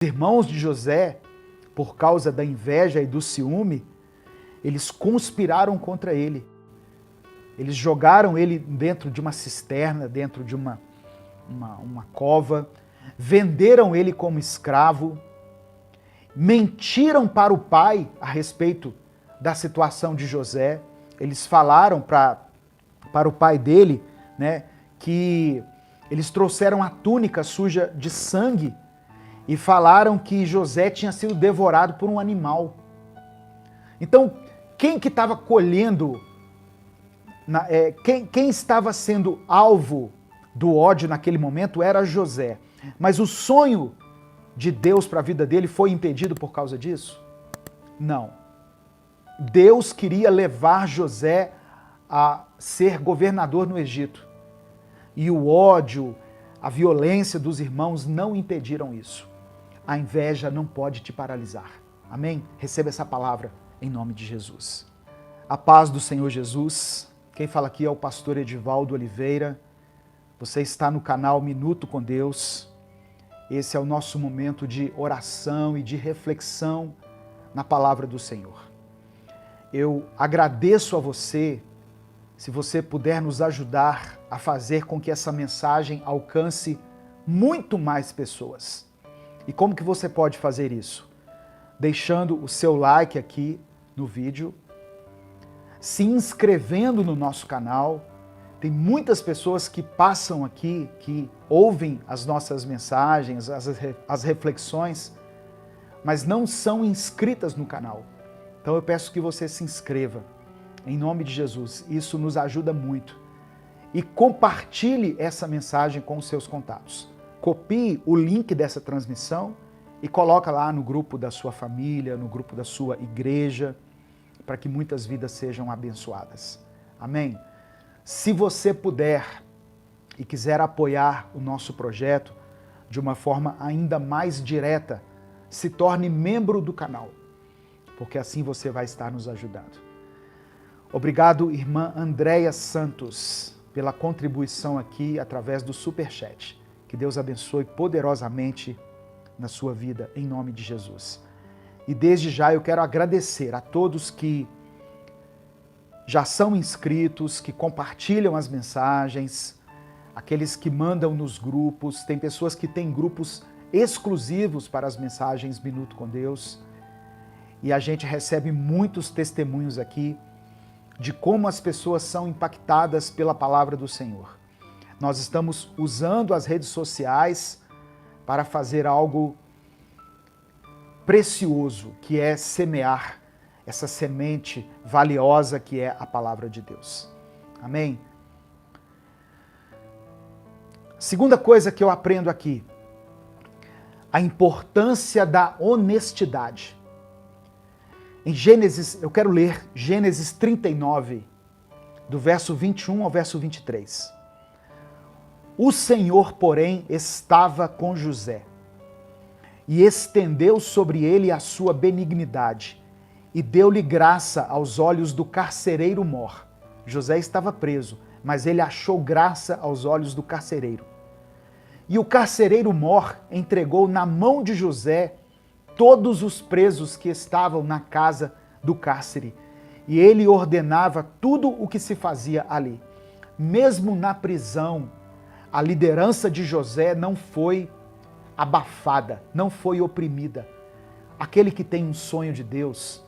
irmãos de José, por causa da inveja e do ciúme, eles conspiraram contra ele. Eles jogaram ele dentro de uma cisterna, dentro de uma cova, venderam ele como escravo, mentiram para o pai a respeito da situação de José. Eles falaram para o pai dele, né, que eles trouxeram a túnica suja de sangue e falaram que José tinha sido devorado por um animal. Então, quem que estava colhendo, quem estava sendo alvo do ódio naquele momento era José. Mas o sonho de Deus para a vida dele foi impedido por causa disso? Não. Deus queria levar José a ser governador no Egito. E o ódio, a violência dos irmãos não impediram isso. A inveja não pode te paralisar. Amém? Receba essa palavra em nome de Jesus. A paz do Senhor Jesus. Quem fala aqui é o pastor Edivaldo Oliveira. Você está no canal Minuto com Deus. Esse é o nosso momento de oração e de reflexão na palavra do Senhor. Eu agradeço a você, se você puder nos ajudar a fazer com que essa mensagem alcance muito mais pessoas. E como que você pode fazer isso? Deixando o seu like aqui no vídeo, se inscrevendo no nosso canal. Tem muitas pessoas que passam aqui, que ouvem as nossas mensagens, as reflexões, mas não são inscritas no canal. Então eu peço que você se inscreva, em nome de Jesus. Isso nos ajuda muito. E compartilhe essa mensagem com os seus contatos. Copie o link dessa transmissão e coloca lá no grupo da sua família, no grupo da sua igreja, para que muitas vidas sejam abençoadas. Amém? Se você puder e quiser apoiar o nosso projeto de uma forma ainda mais direta, se torne membro do canal, porque assim você vai estar nos ajudando. Obrigado, irmã Andréia Santos, pela contribuição aqui através do Superchat. Que Deus abençoe poderosamente na sua vida, em nome de Jesus. E desde já eu quero agradecer a todos que já são inscritos, que compartilham as mensagens, aqueles que mandam nos grupos. Tem pessoas que têm grupos exclusivos para as mensagens Minuto com Deus. E a gente recebe muitos testemunhos aqui de como as pessoas são impactadas pela palavra do Senhor. Nós estamos usando as redes sociais para fazer algo precioso, que é semear essa semente valiosa que é a palavra de Deus. Amém? Segunda coisa que eu aprendo aqui, a importância da honestidade. Em Gênesis, eu quero ler Gênesis 39, do verso 21 ao verso 23. O Senhor, porém, estava com José e estendeu sobre ele a sua benignidade e deu-lhe graça aos olhos do carcereiro mor. José estava preso, mas ele achou graça aos olhos do carcereiro. E o carcereiro mor entregou na mão de José todos os presos que estavam na casa do cárcere, e ele ordenava tudo o que se fazia ali. Mesmo na prisão, a liderança de José não foi abafada, não foi oprimida. Aquele que tem um sonho de Deus,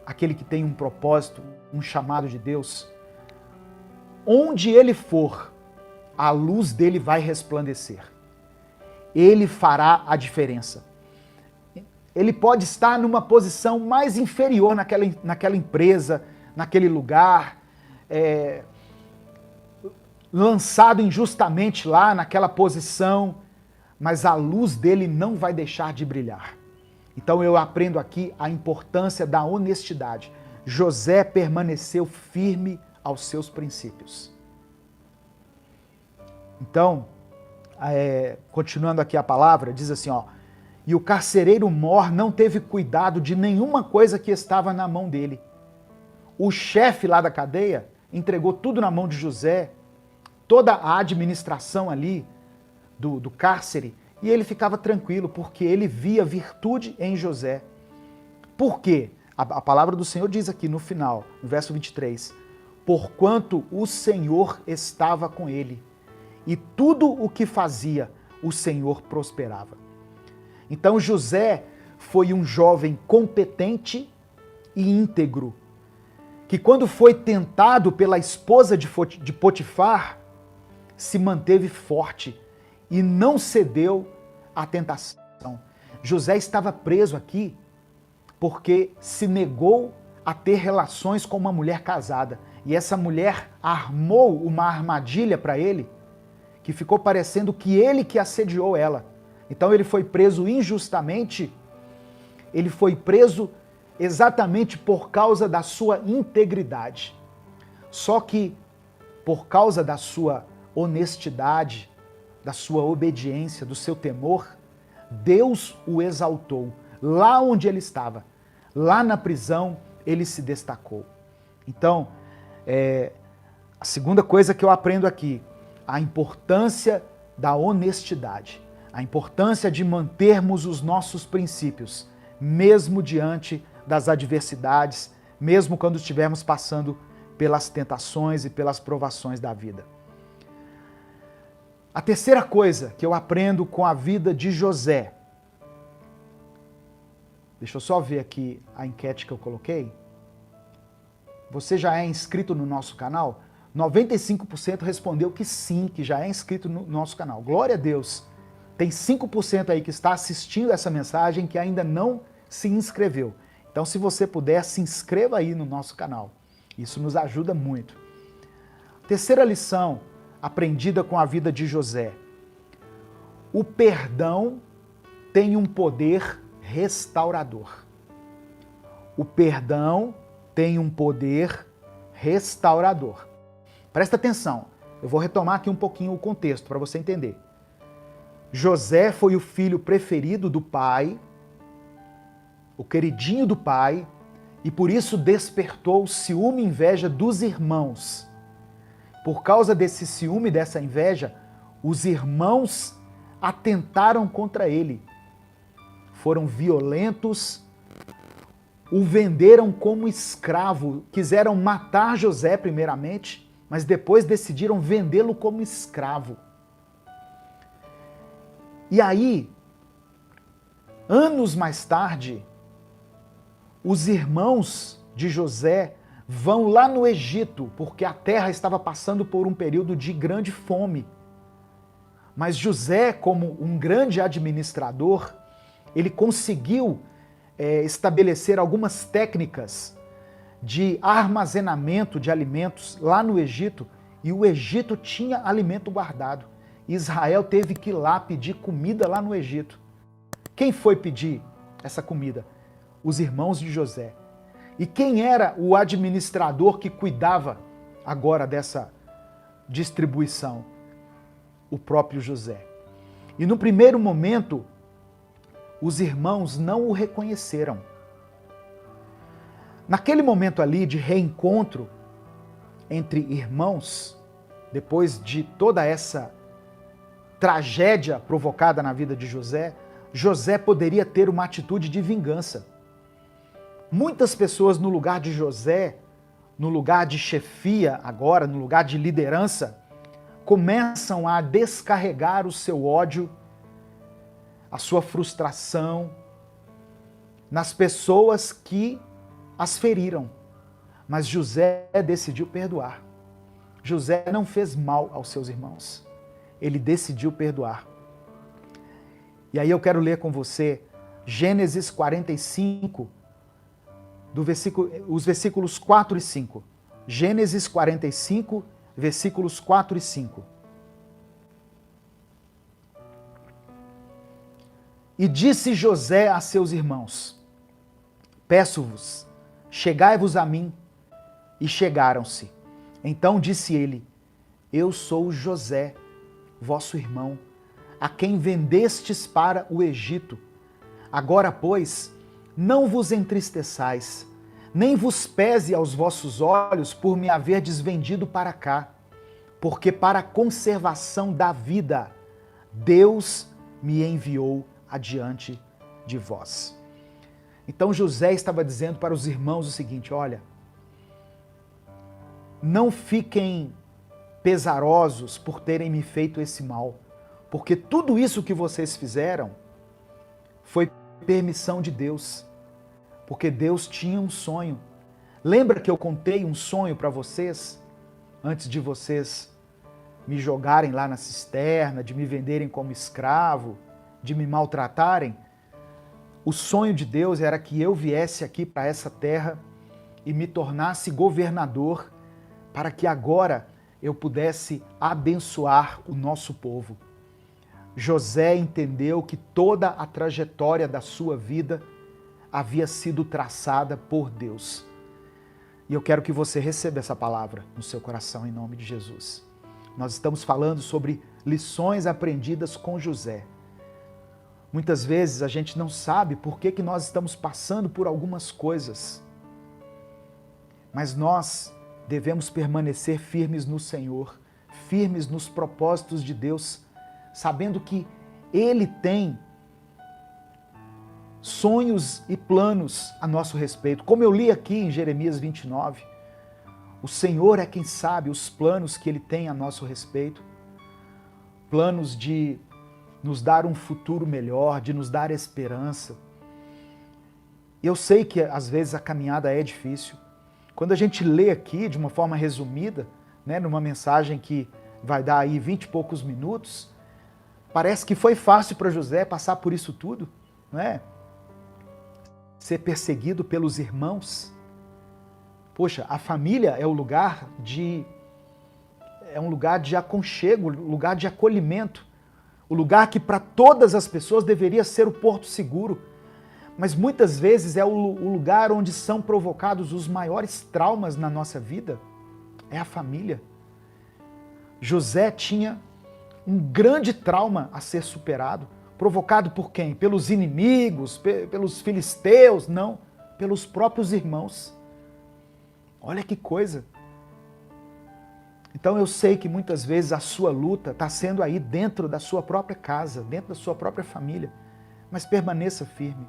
aquele que tem um propósito, um chamado de Deus, onde ele for, a luz dele vai resplandecer. Ele fará a diferença. Ele pode estar numa posição mais inferior naquela empresa, naquele lugar, lançado injustamente lá naquela posição, mas a luz dele não vai deixar de brilhar. Então eu aprendo aqui a importância da honestidade. José permaneceu firme aos seus princípios. Então, continuando aqui a palavra, diz assim, ó, e o carcereiro mor não teve cuidado de nenhuma coisa que estava na mão dele. O chefe lá da cadeia entregou tudo na mão de José, toda a administração ali do cárcere, E ele ficava tranquilo, porque ele via virtude em José. Por quê? A palavra do Senhor diz aqui no final, no verso 23, porquanto o Senhor estava com ele, e tudo o que fazia, o Senhor prosperava. Então José foi um jovem competente e íntegro, que quando foi tentado pela esposa de Potifar, se manteve forte e não cedeu à tentação. José estava preso aqui porque se negou a ter relações com uma mulher casada. E essa mulher armou uma armadilha para ele, que ficou parecendo que ele que assediou ela. Então ele foi preso injustamente, ele foi preso exatamente por causa da sua integridade. Só que por causa da sua honestidade, da sua obediência, do seu temor, Deus o exaltou. Lá onde ele estava, lá na prisão, ele se destacou. Então, a segunda coisa que eu aprendo aqui, a importância da honestidade, a importância de mantermos os nossos princípios, mesmo diante das adversidades, mesmo quando estivermos passando pelas tentações e pelas provações da vida. A terceira coisa que eu aprendo com a vida de José, deixa eu só ver aqui a enquete que eu coloquei. Você já é inscrito no nosso canal? 95% respondeu que sim, que já é inscrito no nosso canal. Glória a Deus! Tem 5% aí que está assistindo essa mensagem que ainda não se inscreveu. Então, se você puder, se inscreva aí no nosso canal. Isso nos ajuda muito. Terceira lição aprendida com a vida de José. O perdão tem um poder restaurador. O perdão tem um poder restaurador. Presta atenção, eu vou retomar aqui um pouquinho o contexto para você entender. José foi o filho preferido do pai, o queridinho do pai, e por isso despertou ciúme e inveja dos irmãos. Por causa desse ciúme e dessa inveja, os irmãos atentaram contra ele. Foram violentos, o venderam como escravo, quiseram matar José primeiramente, mas depois decidiram vendê-lo como escravo. E aí, anos mais tarde, os irmãos de José vão lá no Egito, porque a terra estava passando por um período de grande fome. Mas José, como um grande administrador, ele conseguiu estabelecer algumas técnicas de armazenamento de alimentos lá no Egito, e o Egito tinha alimento guardado. Israel teve que ir lá pedir comida lá no Egito. Quem foi pedir essa comida? Os irmãos de José. E quem era o administrador que cuidava agora dessa distribuição? O próprio José. E no primeiro momento, os irmãos não o reconheceram. Naquele momento ali de reencontro entre irmãos, depois de toda essa tragédia provocada na vida de José, José poderia ter uma atitude de vingança. Muitas pessoas no lugar de José, no lugar de chefia agora, no lugar de liderança, começam a descarregar o seu ódio, a sua frustração nas pessoas que as feriram. Mas José decidiu perdoar. José não fez mal aos seus irmãos. Ele decidiu perdoar. E aí eu quero ler com você Gênesis 45, os versículos 4 e 5. Gênesis 45, versículos 4 e 5. E disse José a seus irmãos: peço-vos, chegai-vos a mim. E chegaram-se. Então disse ele: eu sou José, vosso irmão, a quem vendestes para o Egito. Agora, pois, não vos entristeçais, nem vos pese aos vossos olhos por me haverdes vendido para cá, porque para a conservação da vida Deus me enviou adiante de vós. Então José estava dizendo para os irmãos o seguinte: olha, não fiquem pesarosos por terem me feito esse mal, porque tudo isso que vocês fizeram foi permissão de Deus, porque Deus tinha um sonho. Lembra que eu contei um sonho para vocês, antes de vocês me jogarem lá na cisterna, de me venderem como escravo, de me maltratarem? O sonho de Deus era que eu viesse aqui para essa terra e me tornasse governador, para que agora eu pudesse abençoar o nosso povo. José entendeu que toda a trajetória da sua vida havia sido traçada por Deus. E eu quero que você receba essa palavra no seu coração, em nome de Jesus. Nós estamos falando sobre lições aprendidas com José. Muitas vezes a gente não sabe por que nós estamos passando por algumas coisas, mas nós devemos permanecer firmes no Senhor, firmes nos propósitos de Deus, sabendo que Ele tem sonhos e planos a nosso respeito. Como eu li aqui em Jeremias 29, o Senhor é quem sabe os planos que Ele tem a nosso respeito, planos de nos dar um futuro melhor, de nos dar esperança. Eu sei que às vezes a caminhada é difícil. Quando a gente lê aqui de uma forma resumida, né, numa mensagem que vai dar aí 20 e poucos minutos, parece que foi fácil para José passar por isso tudo, não é? Ser perseguido pelos irmãos. Poxa, a família é um lugar de aconchego, lugar de acolhimento, o lugar que para todas as pessoas deveria ser o porto seguro, mas muitas vezes é o lugar onde são provocados os maiores traumas na nossa vida, é a família. José tinha um grande trauma a ser superado, provocado por quem? Pelos inimigos, pelos filisteus? Não, pelos próprios irmãos. Olha que coisa! Então eu sei que muitas vezes a sua luta está sendo aí dentro da sua própria casa, dentro da sua própria família, mas permaneça firme.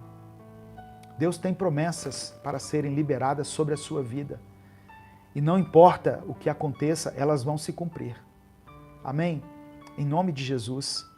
Deus tem promessas para serem liberadas sobre a sua vida. E não importa o que aconteça, elas vão se cumprir. Amém? Em nome de Jesus.